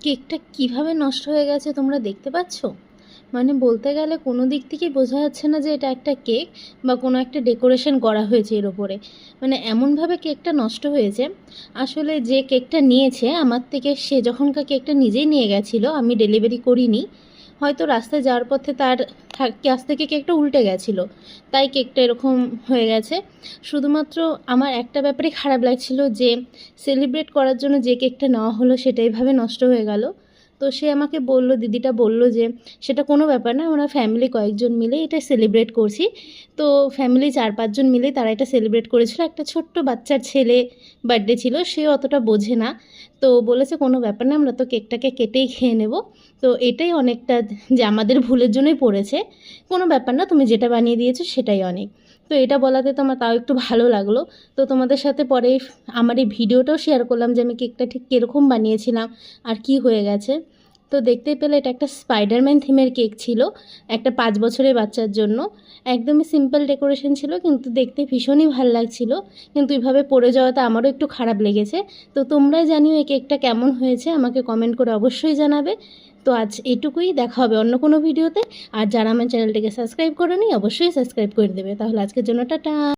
কেকটা কিভাবে নষ্ট হয়ে গেছে তোমরা দেখতে পাচ্ছ? মানে বলতে গেলে কোনো দিক থেকেই বোঝা যাচ্ছে না যে এটা একটা কেক বা কোনো একটা ডেকোরেশন করা হয়েছে এর ওপরে। মানে এমনভাবে কেকটা নষ্ট হয়েছে। আসলে যে কেকটা নিয়েছে আমার থেকে, সে যখনকার কেকটা নিজেই নিয়ে গেছিলো, আমি ডেলিভারি করিনি, হয়তো রাস্তায় যাওয়ার পথে তার কাছ থেকে কেকটা উল্টে গেছিলো, তাই কেকটা এরকম হয়ে গেছে। শুধুমাত্র আমার একটা ব্যাপারে খারাপ লাগছিল যে সেলিব্রেট করার জন্য যে কেকটা নেওয়া হলো সেটা এইভাবে নষ্ট হয়ে গেল। তো সে আমাকে বলল, দিদিটা বলল যে সেটা কোনো ব্যাপার না, আমরা ফ্যামিলি কয়েকজন মিলে এটা সেলিব্রেট করছি। তো ফ্যামিলি 4-5 জন মিলে তারা এটা সেলিব্রেট করেছিল। একটা ছোট্ট বাচ্চার ছেলে বার্থডে ছিল, সে অতটা বোঝে না। তো বলেছে কোনো ব্যাপার না, আমরা তো কেকটাকে কেটেই খেয়ে নেব। তো এটাই অনেকটা, যে আমাদের ভুলের জন্যই পড়েছে, কোনো ব্যাপার না, তুমি যেটা বানিয়ে দিয়েছো সেটাই অনেক। তো এটা বলাতে তো আমার তাও একটু ভালো লাগলো। তো তোমাদের সাথে পরে আমার এই ভিডিওটাও শেয়ার করলাম যে আমি কেকটা ঠিক কীরকম বানিয়েছিলাম আর কি হয়ে গেছে। তো দেখতেই পেলে এটা একটা স্পাইডারম্যান থিমের কেক ছিল, একটা 5 বছরের বাচ্চার জন্য। একদমই সিম্পল ডেকোরেশন ছিল, কিন্তু দেখতে ভীষণই ভালো লাগছিল। কিন্তু এইভাবে পড়ে যাওয়াতে আমারও একটু খারাপ লেগেছে। তো তোমরাই জানিও এই কেকটা কেমন হয়েছে, আমাকে কমেন্ট করে অবশ্যই জানাবে। তো আজ এটুকুই, দেখা হবে অন্য কোনো ভিডিওতে। আর যারা আমার চ্যানেলটিকে সাবস্ক্রাইব করেনি অবশ্যই সাবস্ক্রাইব করে দেবে। তাহলে আজকের জন্য টাটা।